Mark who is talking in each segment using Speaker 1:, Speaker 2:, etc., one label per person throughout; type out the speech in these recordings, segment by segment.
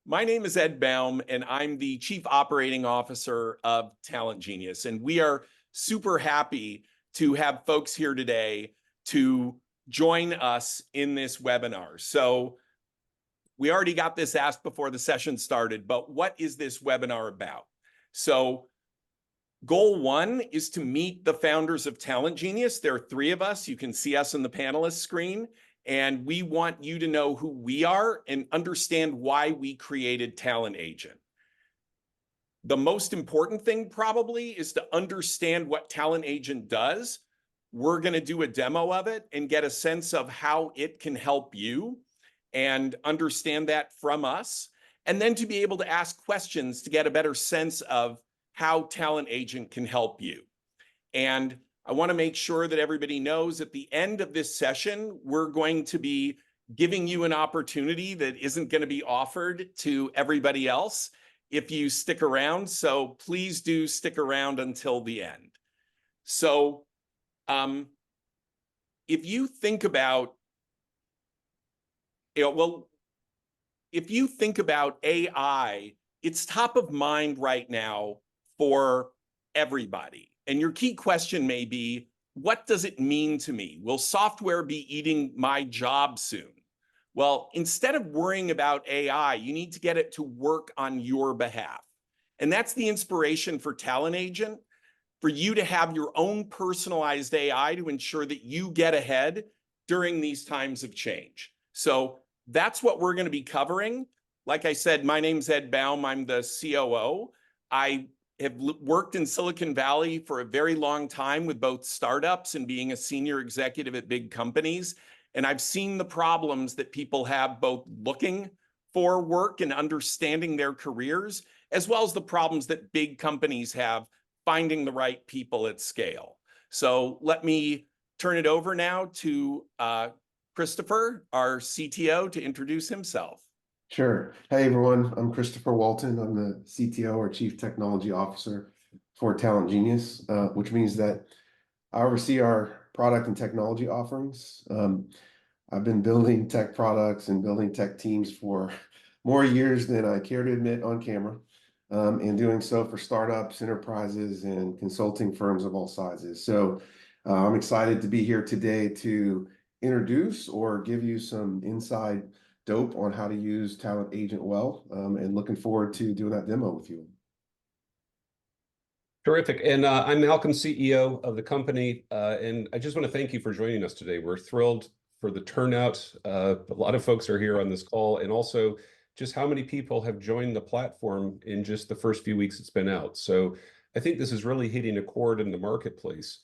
Speaker 1: My name is Ed Baum, and I'm the Chief Operating Officer of Talent Genius. And we are super happy to have folks here today to join us in this webinar. So we already got this asked before the session started, but what is this webinar about? So goal one is to meet the founders of Talent Genius. There are three of us. You can see us on the panelist screen. And we want you to know who we are and understand why we created TalentAgent. The most important thing probably is to understand what TalentAgent does. We're going to do a demo of it and get a sense of how it can help you and understand that from us. And then to be able to ask questions to get a better sense of how TalentAgent can help you. And I want to make sure that everybody knows at the end of this session, we're going to be giving you an opportunity that isn't going to be offered to everybody else if you stick around. So please do stick around until the end. So if you think about, if you think about AI, it's top of mind right now for everybody. And your key question may be, what does it mean to me? Will software be eating my job soon? Well, instead of worrying about AI, you need to get it to work on your behalf. And that's the inspiration for TalentAgent, for you to have your own personalized AI to ensure that you get ahead during these times of change. So that's what we're going to be covering. Like I said, my name's Ed Baum. I'm the COO. I have worked in Silicon Valley for a very long time with both startups and being a senior executive at big companies. And I've seen the problems that people have both looking for work and understanding their careers, as well as the problems that big companies have finding the right people at scale. So let me turn it over now to Christopher, our CTO, to introduce himself.
Speaker 2: Sure. Hey, everyone. I'm Christopher Walton. I'm the CTO or Chief Technology Officer for Talent Genius, which means that I oversee our product and technology offerings. I've been building tech products and building tech teams for more years than I care to admit on camera, and doing so for startups, enterprises, and consulting firms of all sizes. So I'm excited to be here today to introduce or give you some inside dope on how to use TalentAgent well, and looking forward to doing that demo with you.
Speaker 3: Terrific. And I'm Malcolm, CEO of the company. And I just want to thank you for joining us today. We're thrilled for the turnout. A lot of folks are here on this call, and also just how many people have joined the platform in just the first few weeks it's been out. So I think this is really hitting a chord in the marketplace.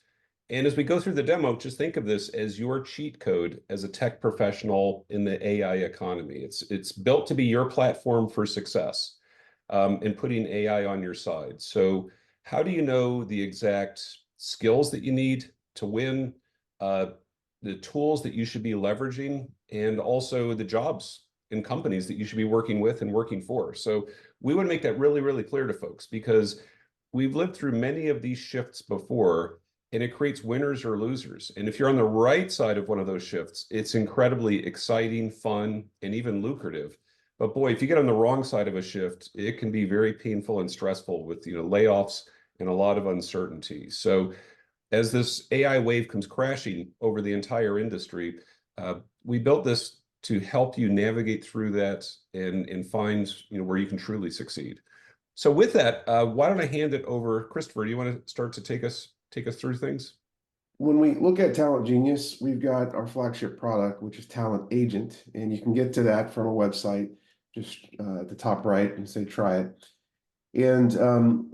Speaker 3: And as we go through the demo, just think of this as your cheat code as a tech professional in the AI economy. It's built to be your platform for success, and putting AI on your side. So how do you know the exact skills that you need to win, the tools that you should be leveraging, and also the jobs and companies that you should be working with and working for? So we want to make that really, really clear to folks, because we've lived through many of these shifts before, and it creates winners or losers. And if you're on the right side of one of those shifts, it's incredibly exciting, fun, and even lucrative. But boy, if you get on the wrong side of a shift, it can be very painful and stressful with layoffs and a lot of uncertainty. So as this AI wave comes crashing over the entire industry, we built this to help you navigate through that and find where you can truly succeed. So with that, why don't I hand it over, Christopher? Do you want to start to take us through things?
Speaker 2: When we look at Talent Genius, we've got our flagship product, which is TalentAgent, and you can get to that from our website, just at the top right, and say try it. And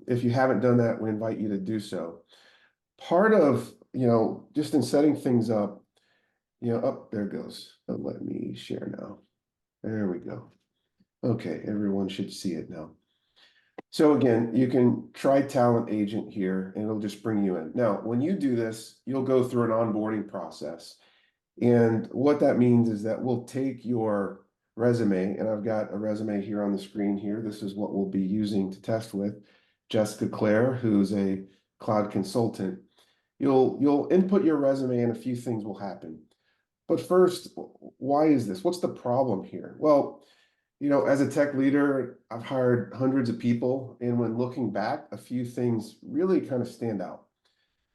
Speaker 2: if you haven't done that, we invite you to do so. Part of, just in setting things up, there it goes. Let me share now. There we go. Okay, everyone should see it now. So again, you can try TalentAgent here, and it'll just bring you in. Now, when you do this, you'll go through an onboarding process. And what that means is that we'll take your resume, and I've got a resume here on the screen here. This is what we'll be using to test with. Jessica Clare, who's a cloud consultant. You'll input your resume, and a few things will happen. But first, why is this? What's the problem here? Well, As a tech leader, I've hired hundreds of people, and when looking back, a few things really kind of stand out.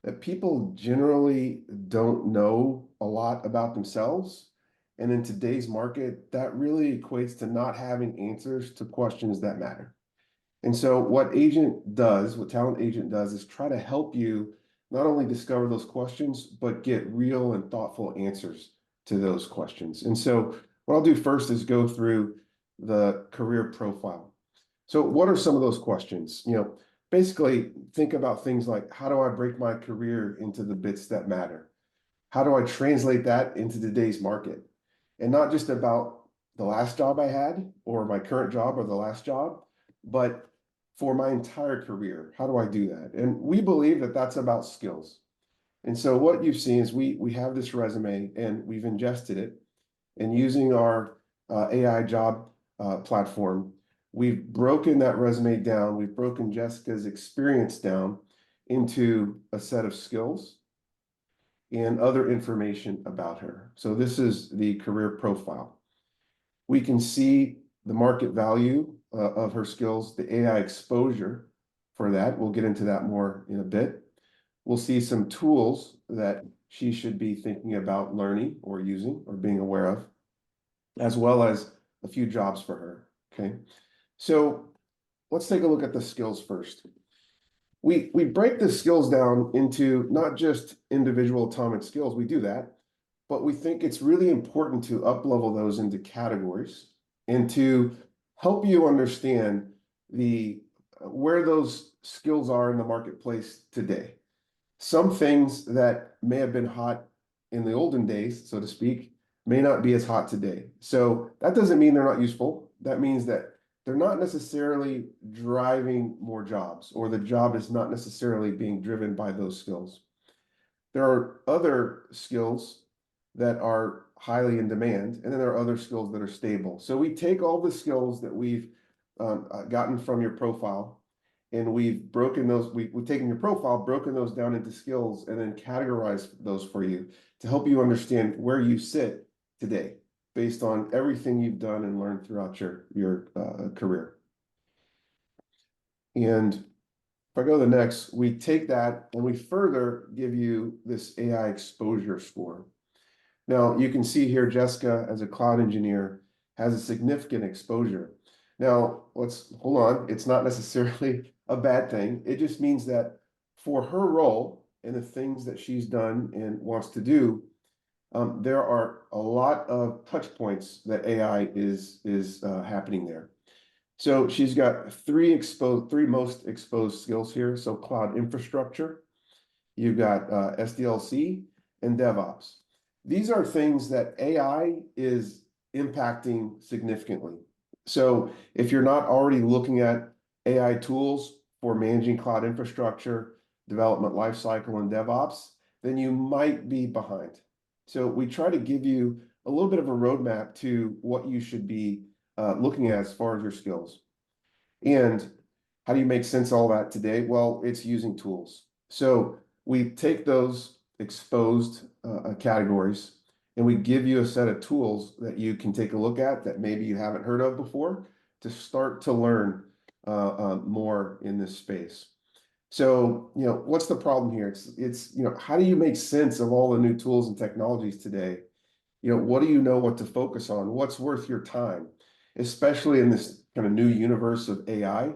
Speaker 2: That people generally don't know a lot about themselves. And in today's market, that really equates to not having answers to questions that matter. And so what Talent Agent does is try to help you not only discover those questions, but get real and thoughtful answers to those questions. And so what I'll do first is go through the career profile. So what are some of those questions? Basically think about things like, how do I break my career into the bits that matter? How do I translate that into today's market? And not just about the last job I had or my current job or the last job, but for my entire career, how do I do that? And we believe that that's about skills. And so what you've seen is we have this resume and we've ingested it, and using our AI job platform, we've broken that resume down. We've broken Jessica's experience down into a set of skills and other information about her. So this is the career profile. We can see the market value of her skills, the AI exposure for that. We'll get into that more in a bit. We'll see some tools that she should be thinking about learning or using or being aware of, as well as a few jobs for her. Okay. So let's take a look at the skills first. We break the skills down into not just individual atomic skills, we do that, but we think it's really important to up-level those into categories and to help you understand where those skills are in the marketplace today. Some things that may have been hot in the olden days, so to speak, may not be as hot today. So that doesn't mean they're not useful. That means that they're not necessarily driving more jobs, or the job is not necessarily being driven by those skills. There are other skills that are highly in demand, and then there are other skills that are stable. So we take all the skills that we've gotten from your profile, and we've taken your profile, broken those down into skills, and then categorized those for you to help you understand where you sit today based on everything you've done and learned throughout your career. And if I go to the next, we take that and we further give you this AI exposure score. Now you can see here, Jessica, as a cloud engineer, has a significant exposure. Now let's hold on. It's not necessarily a bad thing. It just means that for her role and the things that she's done and wants to do, there are a lot of touch points that AI is happening there. So she's got three most exposed skills here. So cloud infrastructure, you've got SDLC and DevOps. These are things that AI is impacting significantly. So if you're not already looking at AI tools for managing cloud infrastructure, development lifecycle, and DevOps, then you might be behind. So we try to give you a little bit of a roadmap to what you should be looking at as far as your skills. And how do you make sense of all that today? Well, it's using tools. So we take those exposed categories and we give you a set of tools that you can take a look at that maybe you haven't heard of before to start to learn more in this space. So, what's the problem here? It's how do you make sense of all the new tools and technologies today? What do you know what to focus on? What's worth your time, especially in this kind of new universe of AI?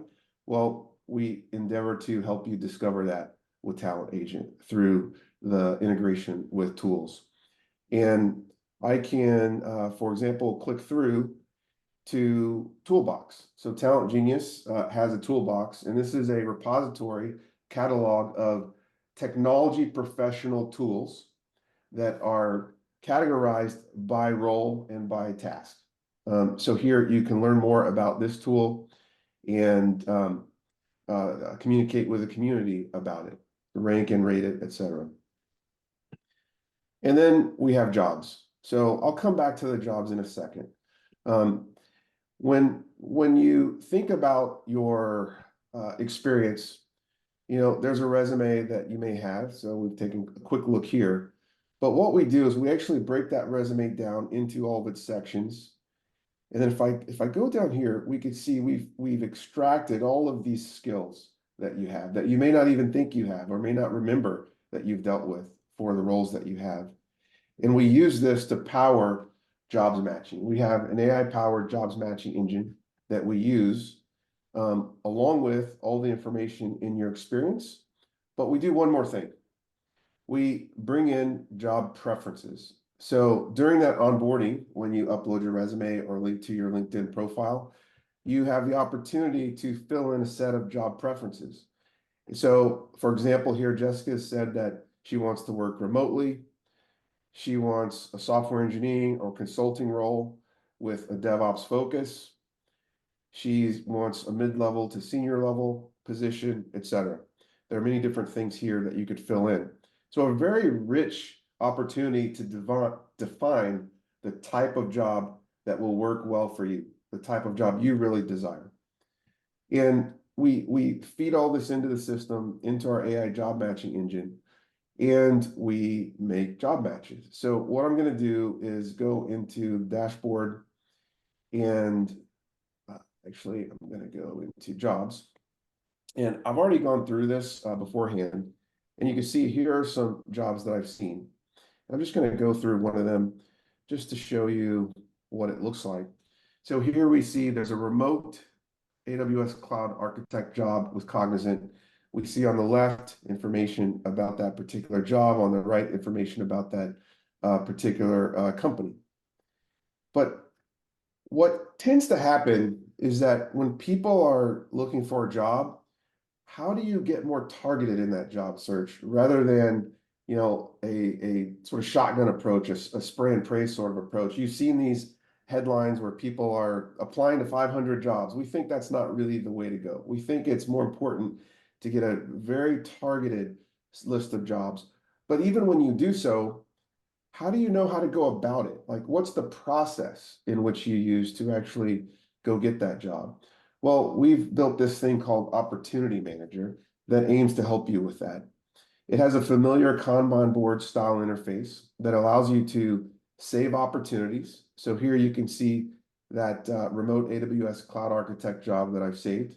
Speaker 2: Well, we endeavor to help you discover that with Talent Agent through the integration with tools. And I can, for example, click through to Toolbox. So Talent Genius has a toolbox, and this is a repository catalog of technology professional tools that are categorized by role and by task. So here you can learn more about this tool and communicate with the community about it, rank and rate it, etc. And then we have jobs. So I'll come back to the jobs in a second. When you think about your experience, there's a resume that you may have. So we've taken a quick look here. But what we do is we actually break that resume down into all of its sections. And then if I go down here, we could see we've extracted all of these skills that you have that you may not even think you have or may not remember that you've dealt with for the roles that you have. And we use this to power jobs matching. We have an AI-powered jobs matching engine that we use along with all the information in your experience. But we do one more thing. We bring in job preferences. So during that onboarding, when you upload your resume or link to your LinkedIn profile, you have the opportunity to fill in a set of job preferences. So, for example, here, Jessica said that she wants to work remotely. She wants a software engineering or consulting role with a DevOps focus. She wants a mid-level to senior level position, etc. There are many different things here that you could fill in. So a very rich opportunity to define the type of job that will work well for you, the type of job you really desire. And we feed all this into the system, into our AI job matching engine, and we make job matches. So what I'm going to do is go into the dashboard, and actually I'm going to go into jobs. And I've already gone through this beforehand, and you can see here are some jobs that I've seen. I'm just going to go through one of them just to show you what it looks like. So here we see there's a remote AWS Cloud Architect job with Cognizant. We see on the left information about that particular job, on the right information about that particular company. But what tends to happen is that when people are looking for a job, how do you get more targeted in that job search rather than, you know, a sort of shotgun approach, a spray and pray sort of approach? You've seen these headlines where people are applying to 500 jobs. We think that's not really the way to go. We think it's more important to get a very targeted list of jobs. But even when you do so, how do you know how to go about it? Like, what's the process in which you use to actually go get that job? Well, we've built this thing called Opportunity Manager that aims to help you with that. It has a familiar Kanban board style interface that allows you to save opportunities. So here you can see that remote AWS Cloud Architect job that I've saved.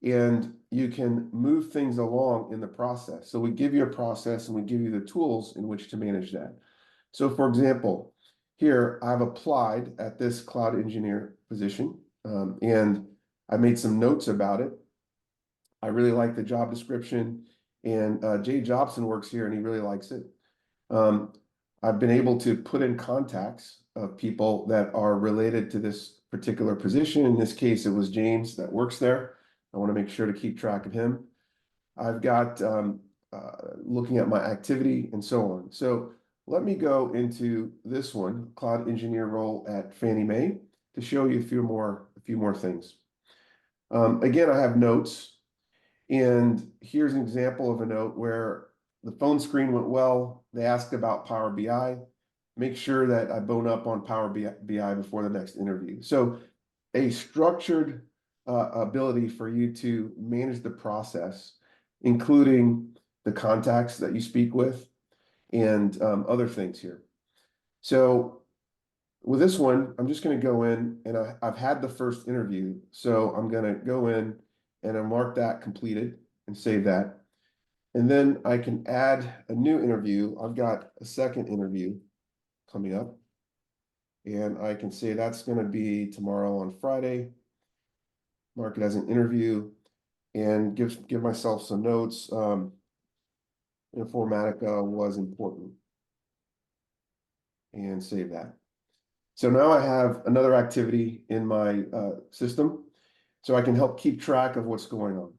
Speaker 2: And you can move things along in the process. So we give you a process and we give you the tools in which to manage that. So for example, here I've applied at this cloud engineer position, and I made some notes about it. I really like the job description, and Jay Jobson works here and he really likes it. I've been able to put in contacts of people that are related to this particular position. In this case, it was James that works there. I want to make sure to keep track of him. I've got looking at my activity and so on. So let me go into this one, cloud engineer role at Fannie Mae, to show you a few more things. Again, I have notes, and here's an example of a note where the phone screen went well. They asked about Power BI. Make sure that I bone up on Power BI before the next interview. So a structured ability for you to manage the process, including the contacts that you speak with and other things here. So with this one, I'm just going to go in, and I've had the first interview. So I'm going to go in and I mark that completed and save that. And then I can add a new interview. I've got a second interview coming up, and I can say that's going to be tomorrow on Friday. Mark it as an interview and give myself some notes. Informatica was important, and save that. So now I have another activity in my system, so I can help keep track of what's going on.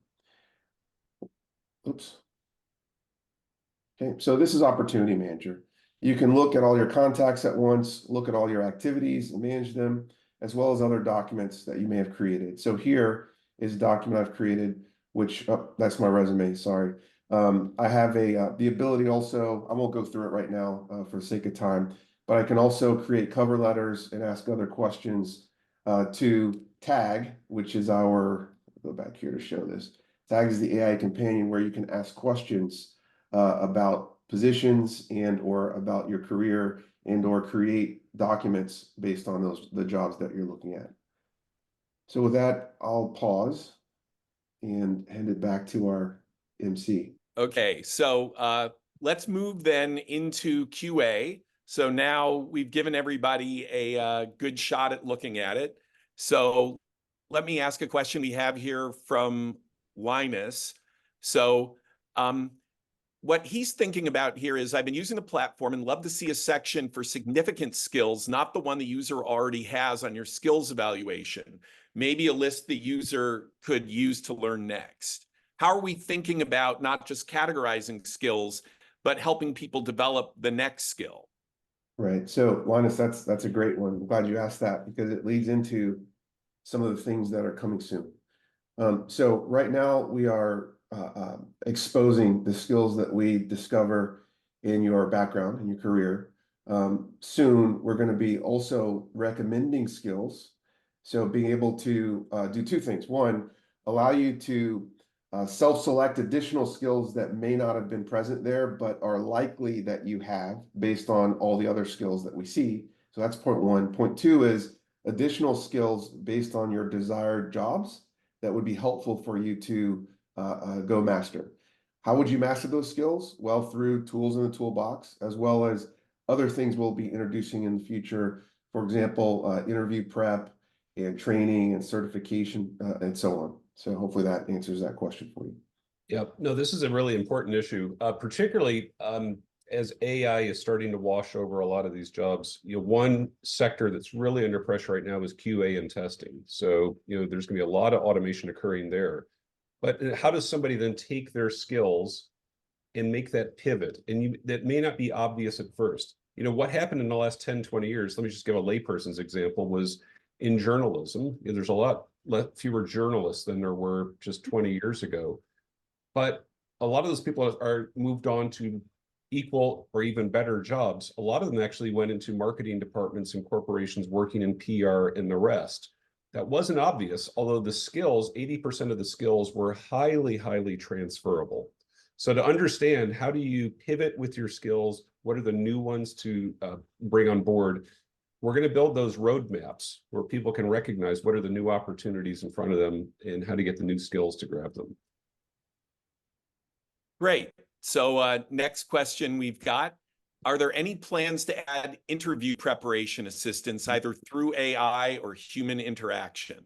Speaker 2: Oops. Okay, so this is Opportunity Manager. You can look at all your contacts at once, look at all your activities and manage them, as well as other documents that you may have created. So here is a document I've created, which, that's my resume, sorry. I have the ability also, I won't go through it right now for the sake of time, but I can also create cover letters and ask other questions to Tag, which is our, I'll go back here to show this. Tag is the AI companion where you can ask questions about positions and or about your career and or create documents based on the jobs that you're looking at. So with that, I'll pause and hand it back to our MC.
Speaker 1: Okay, so let's move then into QA. So now we've given everybody a good shot at looking at it. So let me ask a question we have here from Linus. So what he's thinking about here is, I've been using the platform and love to see a section for significant skills, not the one the user already has on your skills evaluation. Maybe a list the user could use to learn next. How are we thinking about not just categorizing skills, but helping people develop the next skill?
Speaker 2: Right. So Linus, that's a great one. I'm glad you asked that because it leads into some of the things that are coming soon. So right now we are exposing the skills that we discover in your background, in your career. Soon we're going to be also recommending skills. So being able to do two things. One, allow you to self-select additional skills that may not have been present there, but are likely that you have based on all the other skills that we see. So that's point one. Point two is additional skills based on your desired jobs that would be helpful for you to go master. How would you master those skills? Well, through tools in the toolbox, as well as other things we'll be introducing in the future. For example, interview prep and training and certification and so on. So hopefully that answers that question for you.
Speaker 3: Yep. No, this is a really important issue, particularly as AI is starting to wash over a lot of these jobs. One sector that's really under pressure right now is QA and testing. So, there's going to be a lot of automation occurring there. But how does somebody then take their skills and make that pivot? And that may not be obvious at first. What happened in the last 10, 20 years, let me just give a layperson's example, was in journalism. There's a lot fewer journalists than there were just 20 years ago. But a lot of those people are moved on to equal or even better jobs. A lot of them actually went into marketing departments and corporations working in PR and the rest. That wasn't obvious, although the skills, 80% of the skills were highly, highly transferable. So to understand, how do you pivot with your skills? What are the new ones to bring on board? We're going to build those roadmaps where people can recognize what are the new opportunities in front of them and how to get the new skills to grab them.
Speaker 1: Great. So next question we've got, are there any plans to add interview preparation assistance either through AI or human interaction?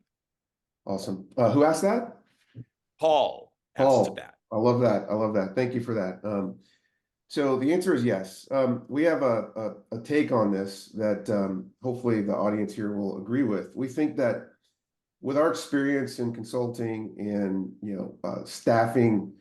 Speaker 2: Awesome. Who asked that?
Speaker 1: Paul asked
Speaker 2: Paul.
Speaker 1: that.
Speaker 2: I love that. I love that. Thank you for that. So the answer is yes. We have a take on this that hopefully the audience here will agree with. We think that with our experience in consulting and staffing,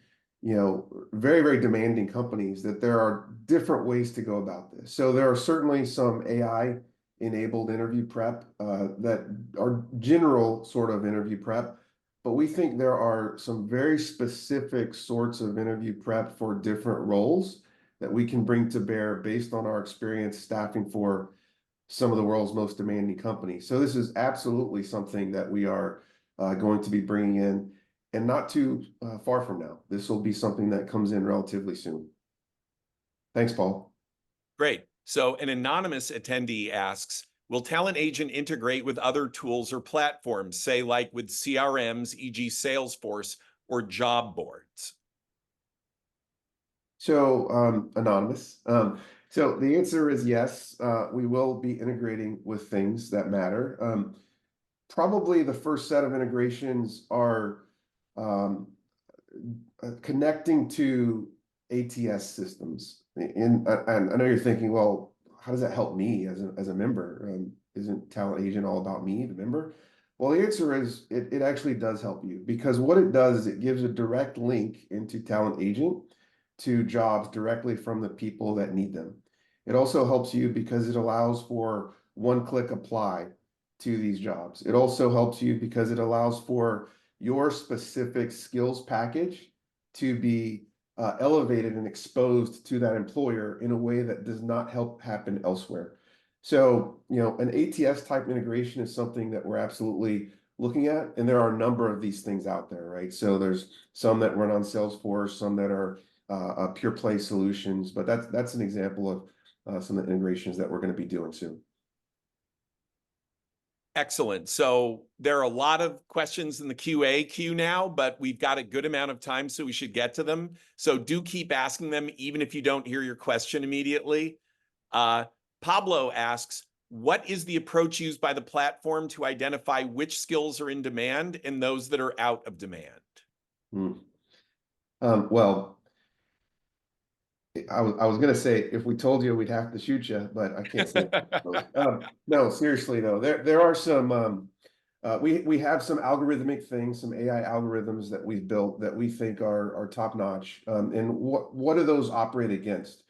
Speaker 2: very, very demanding companies, that there are different ways to go about this. So there are certainly some AI-enabled interview prep that are general sort of interview prep. But we think there are some very specific sorts of interview prep for different roles that we can bring to bear based on our experience staffing for some of the world's most demanding companies. So this is absolutely something that we are going to be bringing in, and not too far from now. This will be something that comes in relatively soon. Thanks, Paul.
Speaker 1: Great. So an anonymous attendee asks, will TalentAgent integrate with other tools or platforms, say like with CRMs, e.g. Salesforce, or job boards?
Speaker 2: So anonymous. So the answer is yes. We will be integrating with things that matter. Probably the first set of integrations are connecting to ATS systems. And I know you're thinking, well, how does that help me as a member? Isn't TalentAgent all about me, the member? Well, the answer is it actually does help you, because what it does is it gives a direct link into TalentAgent to jobs directly from the people that need them. It also helps you because it allows for one-click apply to these jobs. It also helps you because it allows for your specific skills package to be elevated and exposed to that employer in a way that does not happen elsewhere. So, an ATS type integration is something that we're absolutely looking at, and there are a number of these things out there, right? So there's some that run on Salesforce, some that are pure play solutions, but that's an example some of the integrations that we're going to be doing soon.
Speaker 1: Excellent. So there are a lot of questions in the QA queue now, but we've got a good amount of time, so we should get to them. So do keep asking them, even if you don't hear your question immediately. Pablo asks, what is the approach used by the platform to identify which skills are in demand and those that are out of demand?
Speaker 2: Well, I was going to say, if we told you, we'd have to shoot you, but I can't say. No, seriously though, there are some, we have some algorithmic things, some AI algorithms that we've built that we think are top notch. And what do those operate against?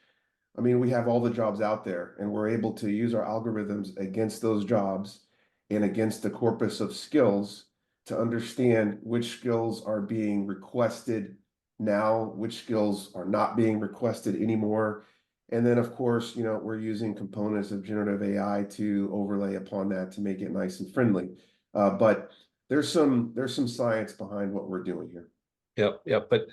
Speaker 2: I mean, we have all the jobs out there, and we're able to use our algorithms against those jobs and against the corpus of skills to understand which skills are being requested now, which skills are not being requested anymore. And then, of course, we're using components of generative AI to overlay upon that to make it nice and friendly. But there's some science behind what we're doing here.
Speaker 3: Yep. But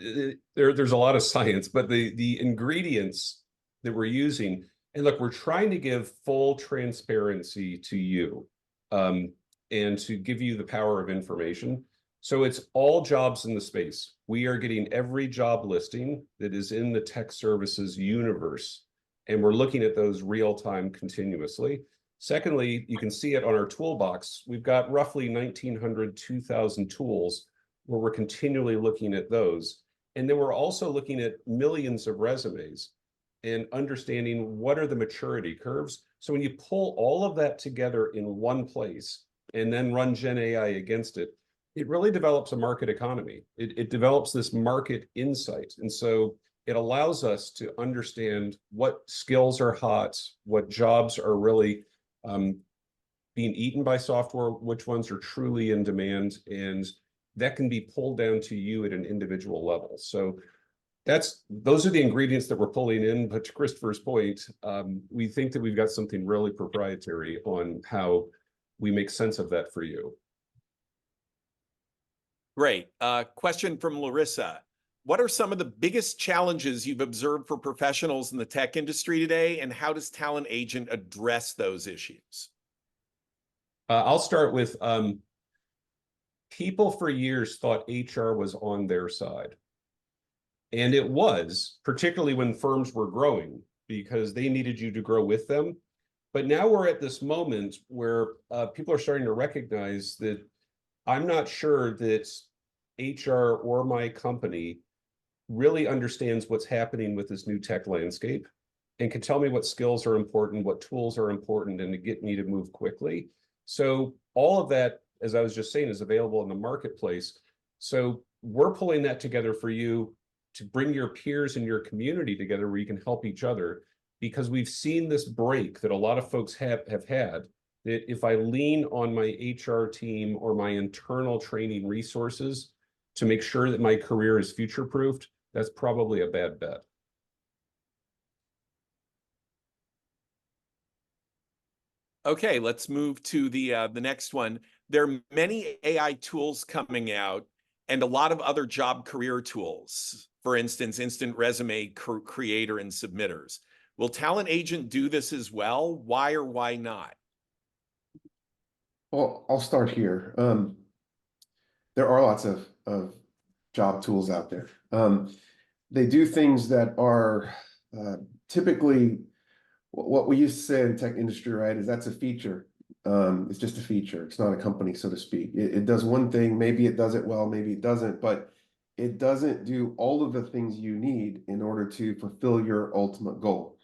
Speaker 3: there's a lot of science, but the ingredients that we're using, and look, we're trying to give full transparency to you, and to give you the power of information. So it's all jobs in the space. We are getting every job listing that is in the tech services universe, and we're looking at those real time continuously. Secondly, you can see it on our toolbox. We've got roughly 1,900, 2,000 tools where we're continually looking at those. And then we're also looking at millions of resumes and understanding what are the maturity curves. So when you pull all of that together in one place and then run Gen AI against it, it really develops a market economy. It develops this market insight. And so it allows us to understand what skills are hot, what jobs are really being eaten by software, which ones are truly in demand, and that can be pulled down to you at an individual level. So those are the ingredients that we're pulling in. But to Christopher's point, we think that we've got something really proprietary on how we make sense of that for you.
Speaker 1: Great. Question from Larissa. What are some of the biggest challenges you've observed for professionals in the tech industry today, and how does TalentAgent address those issues?
Speaker 3: I'll start with people for years thought HR was on their side. And it was, particularly when firms were growing, because they needed you to grow with them. But now we're at this moment where people are starting to recognize that I'm not sure that HR or my company really understands what's happening with this new tech landscape and can tell me what skills are important, what tools are important, and to get me to move quickly. So all of that, as I was just saying, is available in the marketplace. So we're pulling that together for you to bring your peers in your community together where you can help each other, because we've seen this break that a lot of folks have had, that if I lean on my HR team or my internal training resources to make sure that my career is future-proofed, that's probably a bad bet.
Speaker 1: Okay, let's move to the next one. There are many AI tools coming out and a lot of other job career tools. For instance, instant resume creator and submitters. Will TalentAgent do this as well? Why or why not?
Speaker 2: Well, I'll start here. There are lots of job tools out there. They do things that are typically what we used to say in the tech industry, right? Is that's a feature. It's just a feature. It's not a company, so to speak. It does one thing. Maybe it does it well, maybe it doesn't, but it doesn't do all of the things you need in order to fulfill your ultimate goal.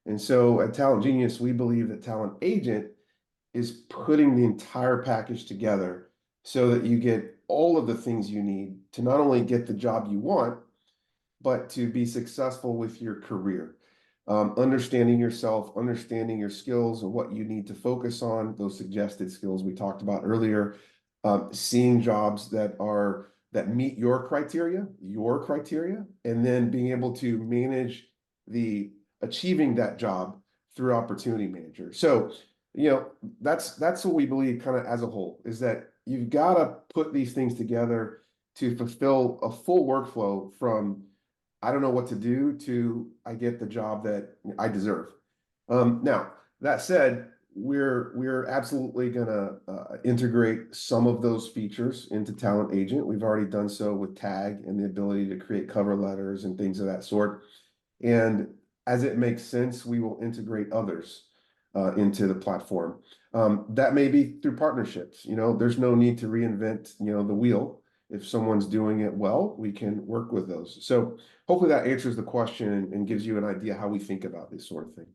Speaker 2: And so at Talent Genius, we believe that TalentAgent is putting the entire package together so that you get all of the things you need to not only get the job you want, but to be successful with your career. Understanding yourself, understanding your skills and what you need to focus on, those suggested skills we talked about earlier, seeing jobs that meet your criteria, and then being able to manage achieving that job through Opportunity Manager. So, that's what we believe kind of as a whole, is that you've got to put these things together to fulfill a full workflow from I don't know what to do to I get the job that I deserve. Now, that said, we're absolutely gonna integrate some of those features into Talent Agent. We've already done so with Tag and the ability to create cover letters and things of that sort. And as it makes sense, we will integrate others into the platform. That may be through partnerships. There's no need to reinvent, the wheel. If someone's doing it well, we can work with those. So hopefully that answers the question and gives you an idea how we think about this sort of thing.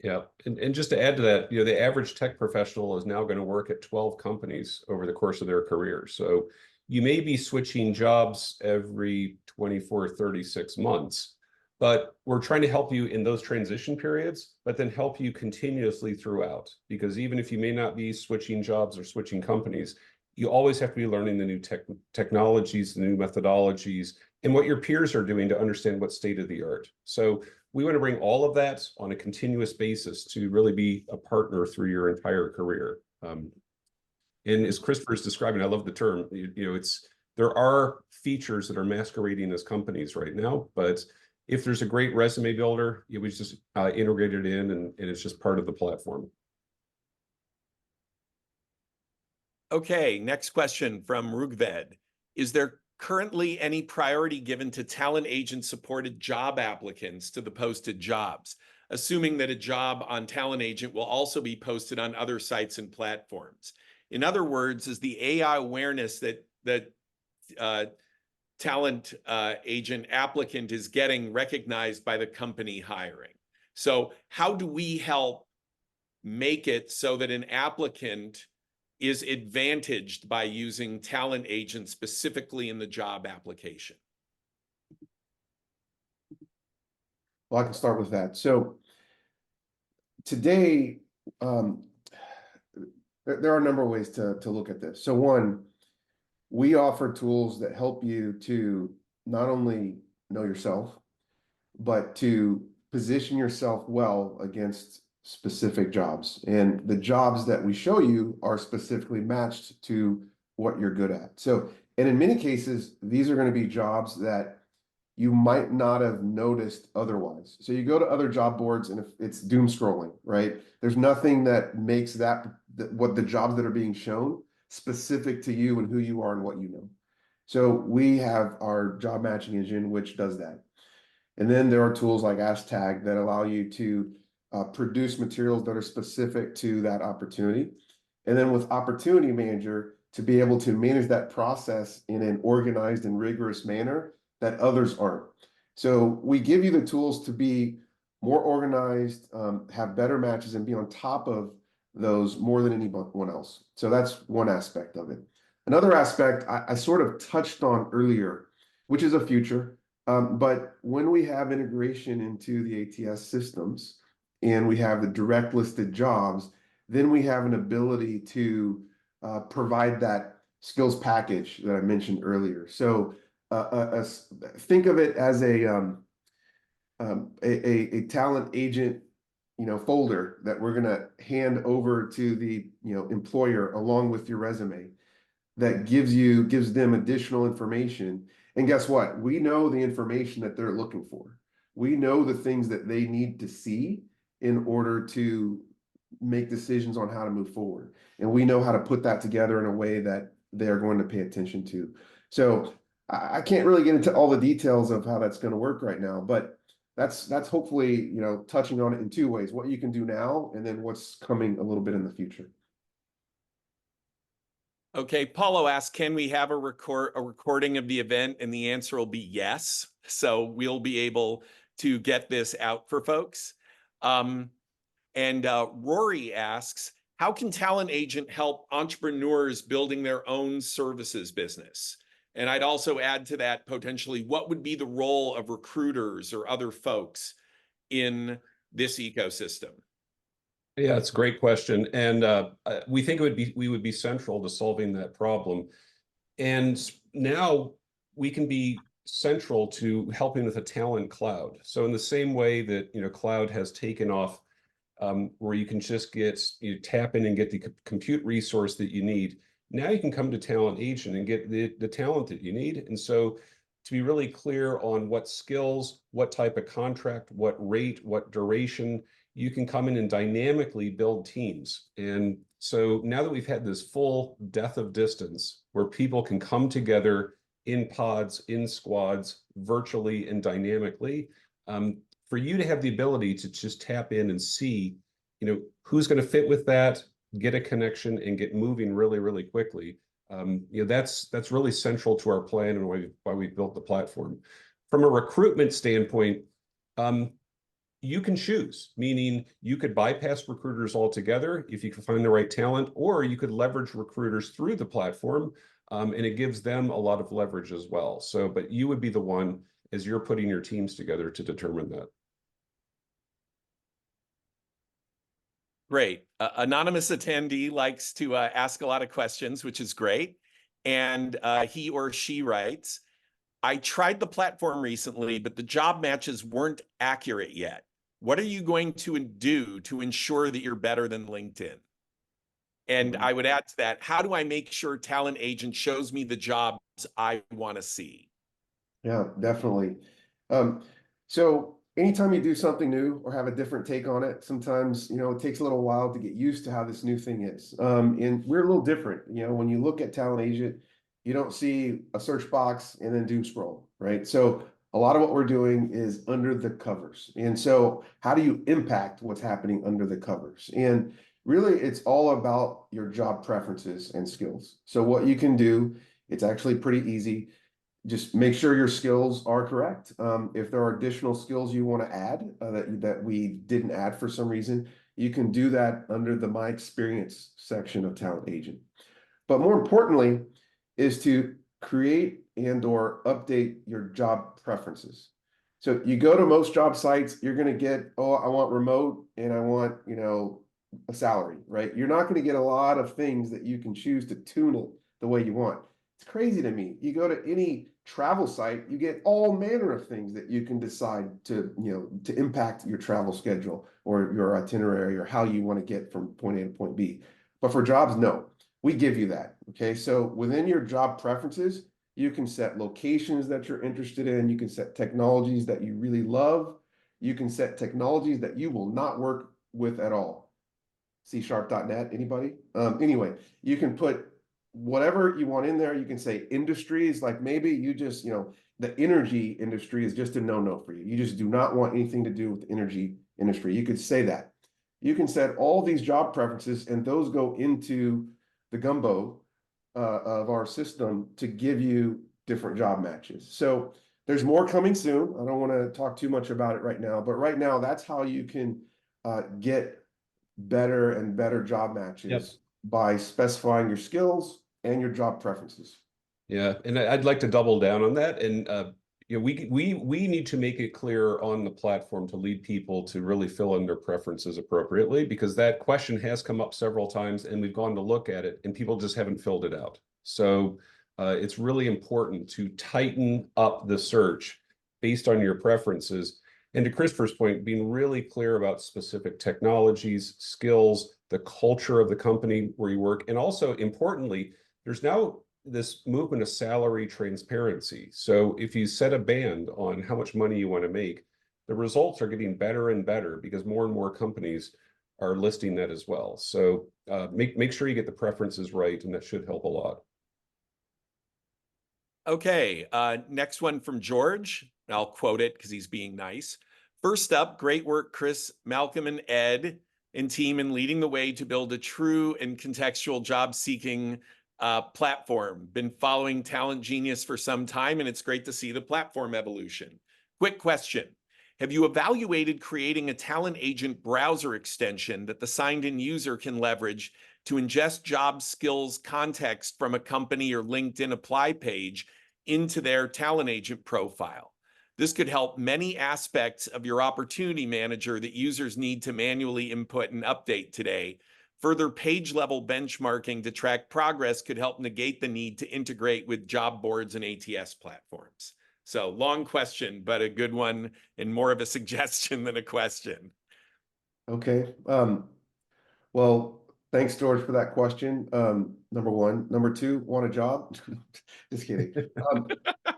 Speaker 3: Yeah, and just to add to that, the average tech professional is now going to work at 12 companies over the course of their career. So you may be switching jobs every 24, 36 months, but we're trying to help you in those transition periods, but then help you continuously throughout. Because even if you may not be switching jobs or switching companies, you always have to be learning the new technologies, the new methodologies, and what your peers are doing to understand what's state of the art. So we want to bring all of that on a continuous basis to really be a partner through your entire career. And as Christopher's describing, I love the term, there are features that are masquerading as companies right now, but if there's a great resume builder, we just integrate it in and it's just part of the platform.
Speaker 1: Okay, next question from Rugved. Is there currently any priority given to talent agent supported job applicants to the posted jobs, assuming that a job on Talent Agent will also be posted on other sites and platforms? In other words, is the AI awareness that talent agent applicant is getting recognized by the company hiring? So how do we help make it so that an applicant is advantaged by using Talent Agent specifically in the job application?
Speaker 2: Well, I can start with that. So today, there are a number of ways to look at this. So one, we offer tools that help you to not only know yourself, but to position yourself well against specific jobs. And the jobs that we show you are specifically matched to what you're good at. So, and in many cases, these are going to be jobs that you might not have noticed otherwise. So you go to other job boards and if it's doom scrolling, right? There's nothing that makes what the jobs that are being shown specific to you and who you are and what you know. So we have our job matching engine, which does that. And then there are tools like Tag that allow you to produce materials that are specific to that opportunity. And then with Opportunity Manager, to be able to manage that process in an organized and rigorous manner that others aren't. So we give you the tools to be more organized, have better matches, and be on top of those more than anyone else. So that's one aspect of it. Another aspect I sort of touched on earlier, which is a future. But when we have integration into the ATS systems and we have the direct listed jobs, then we have an ability to provide that skills package that I mentioned earlier. So think of it as a talent agent, folder that we're going to hand over to the employer along with your resume that gives them additional information. And guess what? We know the information that they're looking for. We know the things that they need to see in order to make decisions on how to move forward. And we know how to put that together in a way that they're going to pay attention to. So I can't really get into all the details of how that's going to work right now, but that's hopefully, touching on it in two ways, what you can do now and then what's coming a little bit in the future.
Speaker 1: Okay, Paulo asked, can we have a recording of the event? And the answer will be yes. So we'll be able to get this out for folks. And Rory asks, how can Talent Agent help entrepreneurs building their own services business? And I'd also add to that potentially, what would be the role of recruiters or other folks in this ecosystem?
Speaker 3: Yeah, it's a great question. And we think we would be central to solving that problem. And now we can be central to helping with a talent cloud. So in the same way that, cloud has taken off, where you can just tap in and get the compute resource that you need. Now you can come to Talent Agent and get the talent that you need. And so to be really clear on what skills, what type of contract, what rate, what duration, you can come in and dynamically build teams. And so now that we've had this full death of distance where people can come together in pods, in squads, virtually and dynamically, for you to have the ability to just tap in and see, who's going to fit with that, get a connection and get moving really, really quickly. That's really central to our plan and why we built the platform. From a recruitment standpoint, you can choose, meaning you could bypass recruiters altogether if you can find the right talent, or you could leverage recruiters through the platform, and it gives them a lot of leverage as well. So, but you would be the one as you're putting your teams together to determine that.
Speaker 1: Great. Anonymous attendee likes to ask a lot of questions, which is great. And he or she writes, I tried the platform recently, but the job matches weren't accurate yet. What are you going to do to ensure that you're better than LinkedIn? And I would add to that, how do I make sure Talent Agent shows me the jobs I want to see?
Speaker 2: Yeah, definitely. So anytime you do something new or have a different take on it, sometimes, it takes a little while to get used to how this new thing is. And we're a little different. When you look at Talent Agent, you don't see a search box and then doom scroll, right? So a lot of what we're doing is under the covers. And so how do you impact what's happening under the covers? And really, it's all about your job preferences and skills. So what you can do, it's actually pretty easy. Just make sure your skills are correct. If there are additional skills you want to add that we didn't add for some reason, you can do that under the My Experience section of Talent Agent. But more importantly is to create and or update your job preferences. So you go to most job sites, you're going to get, oh, I want remote and I want, a salary, right? You're not going to get a lot of things that you can choose to tune it the way you want. It's crazy to me. You go to any travel site, you get all manner of things that you can decide to, to impact your travel schedule or your itinerary or how you want to get from point A to point B. But for jobs, no, we give you that. Okay. So within your job preferences, you can set locations that you're interested in. You can set technologies that you really love. You can set technologies that you will not work with at all. C#.net, anybody? Anyway, you can put whatever you want in there. You can say industries, like maybe you just, the energy industry is just a no-no for you. You just do not want anything to do with the energy industry. You could say that. You can set all these job preferences and those go into the gumbo of our system to give you different job matches. So there's more coming soon. I don't want to talk too much about it right now, but right now that's how you can get better and better job matches by specifying your skills and your job preferences.
Speaker 3: Yeah, and I'd like to double down on that. And we need to make it clear on the platform to lead people to really fill in their preferences appropriately, because that question has come up several times and we've gone to look at it and people just haven't filled it out. So it's really important to tighten up the search based on your preferences. And to Christopher's point, being really clear about specific technologies, skills, the culture of the company where you work, and also importantly, there's now this movement of salary transparency. So if you set a band on how much money you want to make, the results are getting better and better because more and more companies are listing that as well. So make sure you get the preferences right, and that should help a lot.
Speaker 1: Okay, next one from George. I'll quote it because he's being nice. First up, great work, Chris, Malcolm, and Ed and team in leading the way to build a true and contextual job-seeking platform. Been following Talent Genius for some time, and it's great to see the platform evolution. Quick question. Have you evaluated creating a Talent Agent browser extension that the signed-in user can leverage to ingest job skills context from a company or LinkedIn apply page into their Talent Agent profile? This could help many aspects of your opportunity manager that users need to manually input and update today. Further page-level benchmarking to track progress could help negate the need to integrate with job boards and ATS platforms. So long question, but a good one and more of a suggestion than a question.
Speaker 2: Okay. Well, thanks, George, for that question. Number one. Number two, want a job? Just kidding.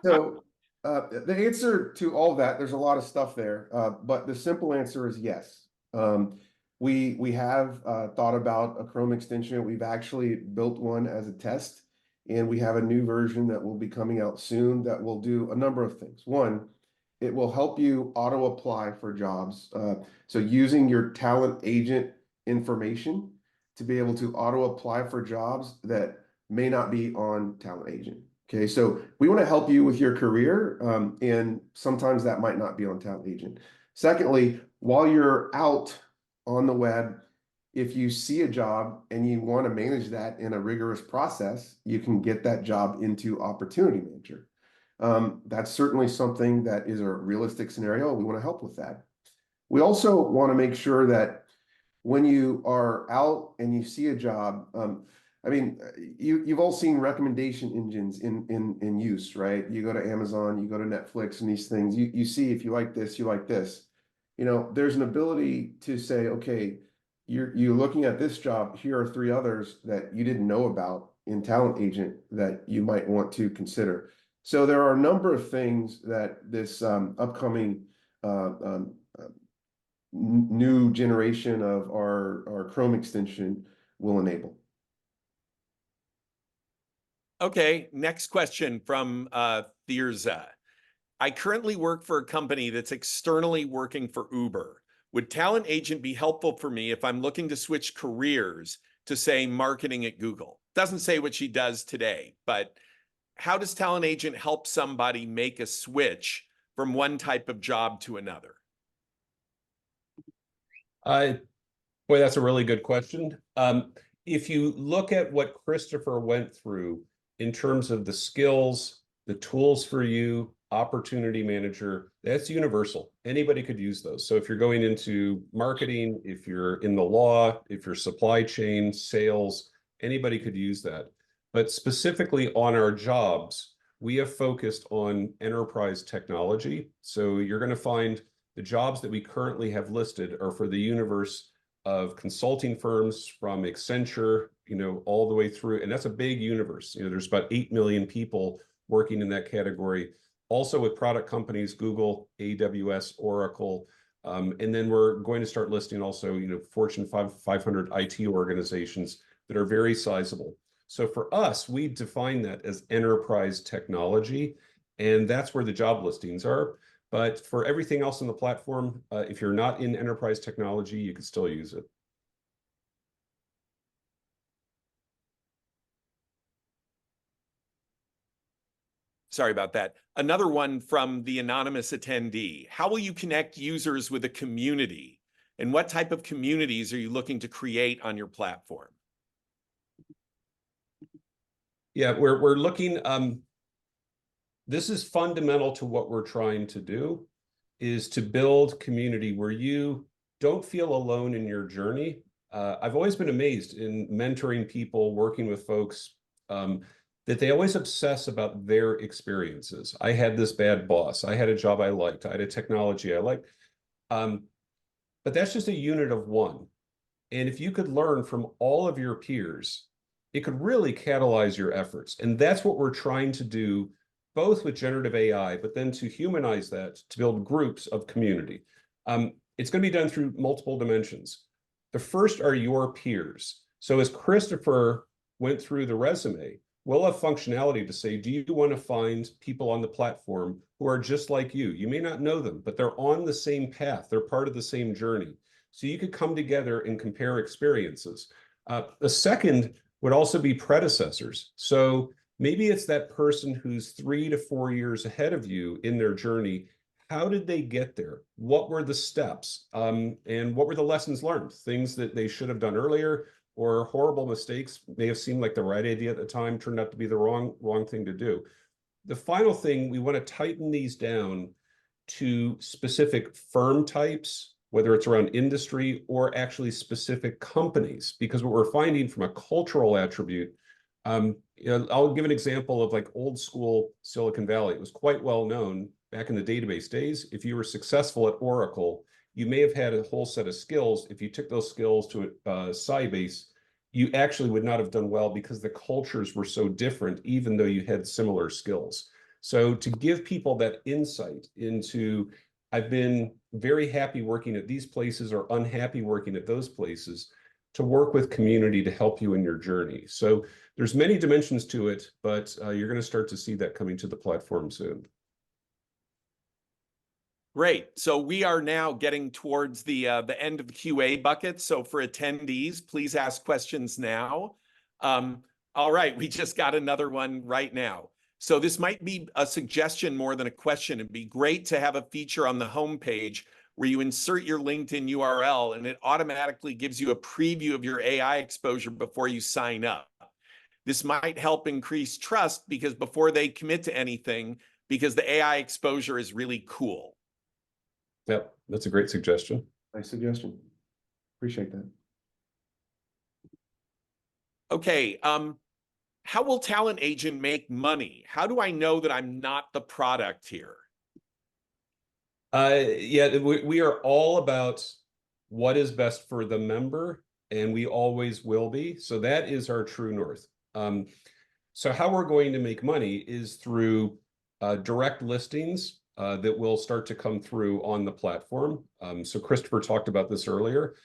Speaker 2: So the answer to all that, there's a lot of stuff there, but the simple answer is yes. We have thought about a Chrome extension. We've actually built one as a test, and we have a new version that will be coming out soon that will do a number of things. One, it will help you auto apply for jobs. So using your talent agent information to be able to auto apply for jobs that may not be on talent agent. Okay, so we want to help you with your career, and sometimes that might not be on talent agent. Secondly, while you're out on the web, if you see a job and you want to manage that in a rigorous process, you can get that job into Opportunity Manager. That's certainly something that is a realistic scenario. We want to help with that. We also want to make sure that when you are out and you see a job, I mean, you've all seen recommendation engines in use, right? You go to Amazon, you go to Netflix, and these things. You see if you like this, you like this. You know, there's an ability to say, okay, you're looking at this job. Here are 3 others that you didn't know about in Talent Agent that you might want to consider. So there are a number of things that this upcoming new generation of our Chrome extension will enable.
Speaker 1: Okay, next question from Thirza. I currently work for a company that's externally working for Uber. Would Talent Agent be helpful for me if I'm looking to switch careers to, say, marketing at Google? Doesn't say what she does today, but how does Talent Agent help somebody make a switch from one type of job to another?
Speaker 3: Boy, that's a really good question. If you look at what Christopher went through in terms of the skills, the tools for you, Opportunity Manager, that's universal. Anybody could use those. So if you're going into marketing, if you're in the law, if you're supply chain, sales, anybody could use that. But specifically on our jobs, we have focused on enterprise technology. So you're going to find the jobs that we currently have listed are for the universe of consulting firms from Accenture, all the way through. And that's a big universe. There's about 8 million people working in that category. Also with product companies, Google, AWS, Oracle. And then we're going to start listing also, Fortune 500 IT organizations that are very sizable. So for us, we define that as enterprise technology, and that's where the job listings are. But for everything else on the platform, if you're not in enterprise technology, you can still use it.
Speaker 1: Sorry about that. Another one from the anonymous attendee. How will you connect users with a community? And what type of communities are you looking to create on your platform?
Speaker 3: Yeah, we're looking, this is fundamental to what we're trying to do, is to build community where you don't feel alone in your journey. I've always been amazed in mentoring people, working with folks, that they always obsess about their experiences. I had this bad boss. I had a job I liked. I had a technology I liked. But that's just a unit of one. And if you could learn from all of your peers, it could really catalyze your efforts. And that's what we're trying to do, both with generative AI, but then to humanize that, to build groups of community. It's going to be done through multiple dimensions. The first are your peers. So as Christopher went through the resume, we'll have functionality to say, do you want to find people on the platform who are just like you? You may not know them, but they're on the same path. They're part of the same journey. So you could come together and compare experiences. The second would also be predecessors. So maybe it's that person who's 3 to 4 years ahead of you in their journey. How did they get there? What were the steps? And what were the lessons learned? Things that they should have done earlier, or horrible mistakes may have seemed like the right idea at the time, turned out to be the wrong thing to do. The final thing, we want to tighten these down to specific firm types, whether it's around industry or actually specific companies, because what we're finding from a cultural attribute, I'll give an example of like old school Silicon Valley. It was quite well known back in the database days. If you were successful at Oracle, you may have had a whole set of skills. If you took those skills to Sybase, you actually would not have done well because the cultures were so different, even though you had similar skills. So to give people that insight into I've been very happy working at these places or unhappy working at those places, to work with community to help you in your journey. So there's many dimensions to it, but you're going to start to see that coming to the platform soon.
Speaker 1: Great. So we are now getting towards the end of the QA bucket. So for attendees, please ask questions now. All right, we just got another one right now. So this might be a suggestion more than a question. It'd be great to have a feature on the homepage where you insert your LinkedIn URL and it automatically gives you a preview of your AI exposure before you sign up. This might help increase trust because before they commit to anything, because the AI exposure is really cool.
Speaker 3: Yep, that's a great suggestion.
Speaker 2: Nice suggestion. Appreciate that.
Speaker 1: Okay, how will Talent Agent make money? How do I know that I'm not the product here?
Speaker 3: Yeah, we are all about what is best for the member, and we always will be. So that is our true north. So how we're going to make money is through direct listings that will start to come through on the platform. So Christopher talked about this earlier.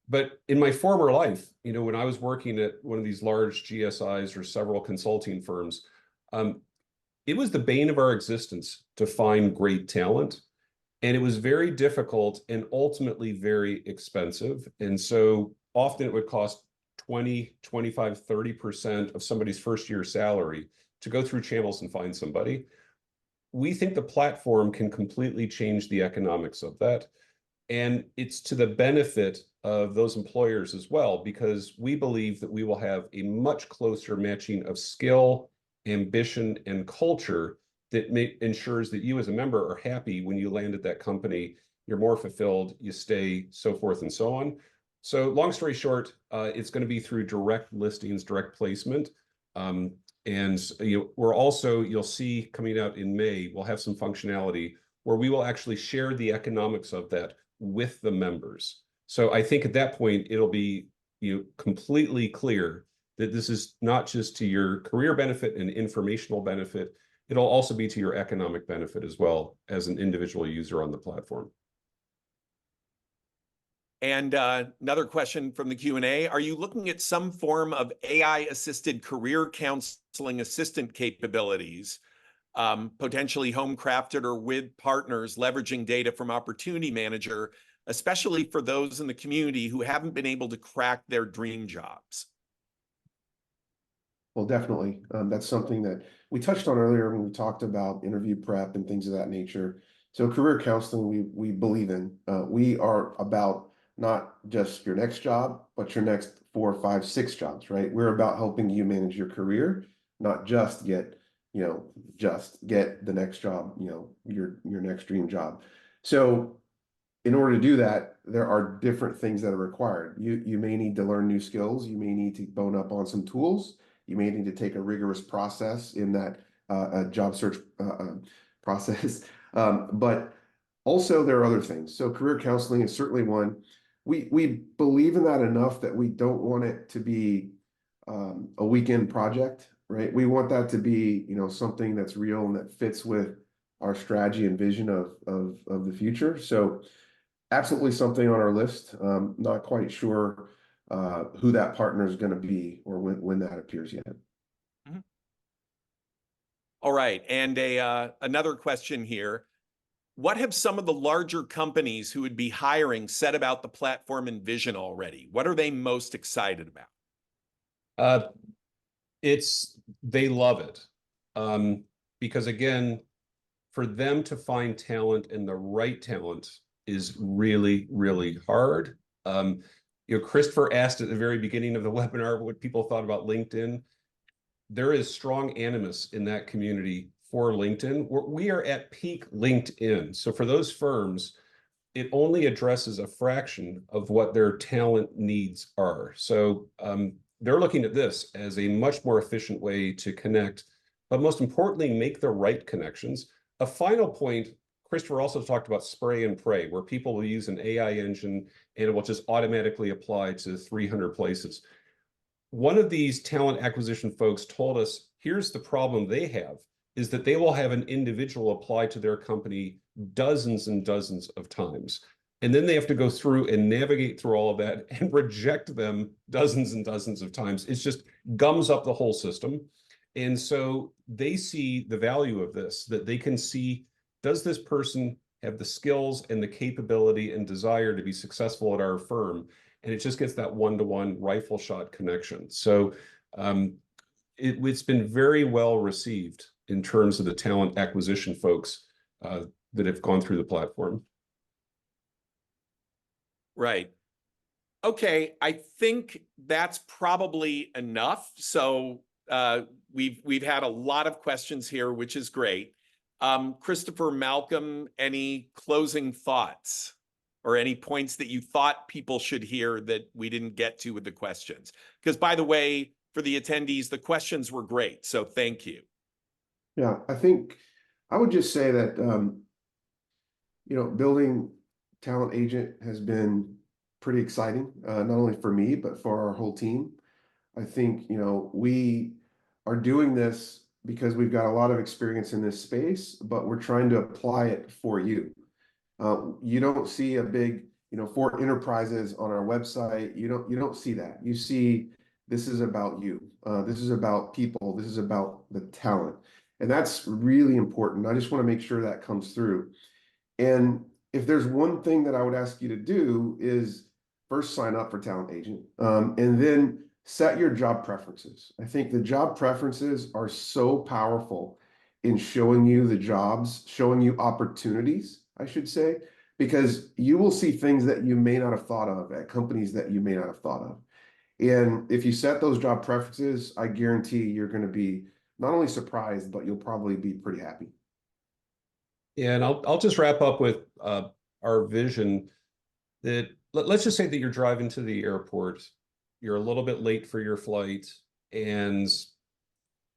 Speaker 3: But in my former life, when I was working at one of these large GSIs or several consulting firms, it was the bane of our existence to find great talent. And it was very difficult and ultimately very expensive. And so often it would cost 20, 25, 30% of somebody's first year salary to go through channels and find somebody. We think the platform can completely change the economics of that. And it's to the benefit of those employers as well, because we believe that we will have a much closer matching of skill, ambition, and culture that ensures that you as a member are happy when you land at that company, you're more fulfilled, you stay, so forth and so on. So long story short, it's going to be through direct listings, direct placement. And we're also, you'll see coming out in May, we'll have some functionality where we will actually share the economics of that with the members. So I think at that point, it'll be completely clear that this is not just to your career benefit and informational benefit, it'll also be to your economic benefit as well as an individual user on the platform.
Speaker 1: And another question from the Q&A, are you looking at some form of AI-assisted career counseling assistant capabilities, potentially home-crafted or with partners leveraging data from Opportunity Manager, especially for those in the community who haven't been able to crack their dream jobs?
Speaker 2: Well, definitely. That's something that we touched on earlier when we talked about interview prep and things of that nature. So career counseling, we believe in. We are about not just your next job, but your next 4, 5, 6 jobs, right? We're about helping you manage your career, not just get the next job, your next dream job. So in order to do that, there are different things that are required. You may need to learn new skills. You may need to bone up on some tools. You may need to take a rigorous process in that job search process. But also there are other things. So career counseling is certainly one. We believe in that enough that we don't want it to be a weekend project, right? We want that to be, something that's real and that fits with our strategy and vision of the future. So absolutely something on our list. Not quite sure who that partner is going to be or when that appears yet.
Speaker 1: Mm-hmm. All right, and another question here. What have some of the larger companies who would be hiring said about the platform and vision already? What are they most excited about?
Speaker 3: They love it. Because again, for them to find talent and the right talent is really, really hard. Christopher asked at the very beginning of the webinar what people thought about LinkedIn. There is strong animus in that community for LinkedIn. We are at peak LinkedIn. So for those firms, it only addresses a fraction of what their talent needs are. So they're looking at this as a much more efficient way to connect, but most importantly, make the right connections. A final point, Christopher also talked about spray and pray, where people will use an AI engine and it will just automatically apply to 300 places. One of these talent acquisition folks told us, here's the problem they have. is that they will have an individual apply to their company dozens and dozens of times. And then they have to go through and navigate through all of that and reject them dozens and dozens of times. It's just gums up the whole system. And so they see the value of this, that they can see, does this person have the skills and the capability and desire to be successful at our firm? And it just gets that one-to-one rifle shot connection. So it's been very well received in terms of the talent acquisition folks that have gone through the platform.
Speaker 1: Right. Okay, I think that's probably enough. So we've had a lot of questions here, which is great. Christopher, Malcolm, any closing thoughts or any points that you thought people should hear that we didn't get to with the questions? Because by the way, for the attendees, the questions were great. So thank you.
Speaker 2: Yeah, I think I would just say that, building Talent Agent has been pretty exciting, not only for me, but for our whole team. I think, we are doing this because we've got a lot of experience in this space, but we're trying to apply it for you. You don't see a big, for enterprises on our website. You don't see that. You see, this is about you. This is about people. This is about the talent. And that's really important. I just want to make sure that comes through. And if there's one thing that I would ask you to do is first sign up for Talent Agent, and then set your job preferences. I think the job preferences are so powerful in showing you the jobs, showing you opportunities, I should say, because you will see things that you may not have thought of at companies that you may not have thought of. And if you set those job preferences, I guarantee you're going to be not only surprised, but you'll probably be pretty happy.
Speaker 3: Yeah, and I'll just wrap up with our vision that let's just say that you're driving to the airport, you're a little bit late for your flight, and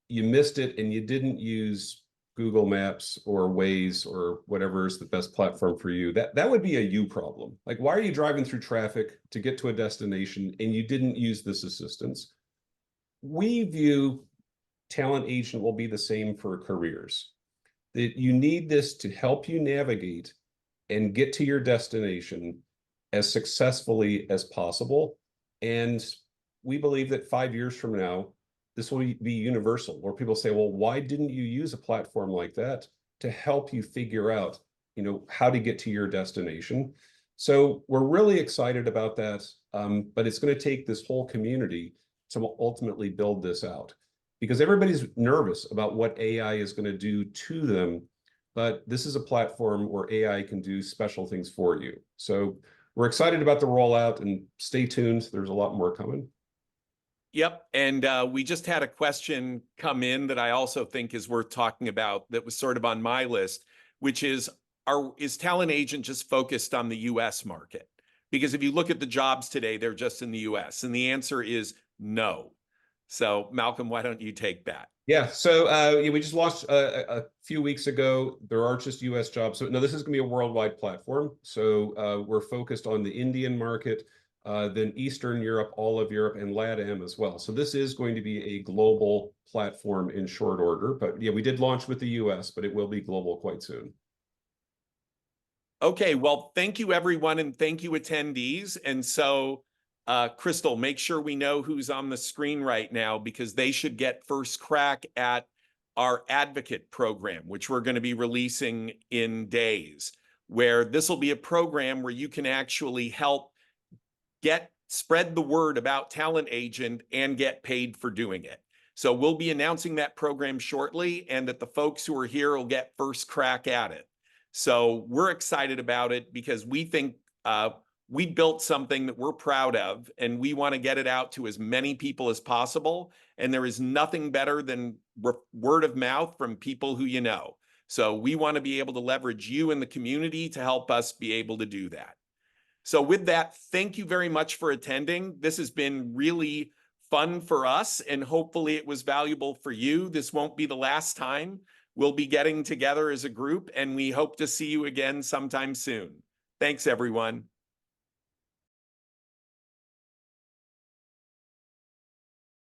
Speaker 3: you missed it and you didn't use Google Maps or Waze or whatever is the best platform for you. That would be a you problem. Like, why are you driving through traffic to get to a destination and you didn't use this assistance? We view Talent Agent will be the same for careers. That you need this to help you navigate and get to your destination as successfully as possible. And we believe that 5 years from now, this will be universal, where people say, well, why didn't you use a platform like that to help you figure out, how to get to your destination? So we're really excited about that, but it's going to take this whole community to ultimately build this out, because everybody's nervous about what AI is going to do to them, but this is a platform where AI can do special things for you. So we're excited about the rollout, and stay tuned. There's a lot more coming.
Speaker 1: Yep. And we just had a question come in that I also think is worth talking about that was sort of on my list, which is Talent Agent just focused on the US market? Because if you look at the jobs today, they're just in the US. And the answer is no. So Malcolm, why don't you take that?
Speaker 3: Yeah, so we just launched a few weeks ago. There are just US jobs. So no, this is going to be a worldwide platform. So we're focused on the Indian market, then Eastern Europe, all of Europe, and LATAM as well. So this is going to be a global platform in short order. But yeah, we did launch with the US, but it will be global quite soon.
Speaker 1: Okay, well, thank you, everyone, and thank you, attendees. And so, Crystal, make sure we know who's on the screen right now, because they should get first crack at our advocate program, which we're going to be releasing in days, where this will be a program where you can actually help spread the word about Talent Agent and get paid for doing it. So we'll be announcing that program shortly, and that the folks who are here will get first crack at it. So we're excited about it because we think we built something that we're proud of, and we want to get it out to as many people as possible. And there is nothing better than word of mouth from people who you know. So we want to be able to leverage you in the community to help us be able to do that. So with that, thank you very much for attending. This has been really fun for us, and hopefully it was valuable for you. This won't be the last time we'll be getting together as a group, and we hope to see you again sometime soon. Thanks, everyone.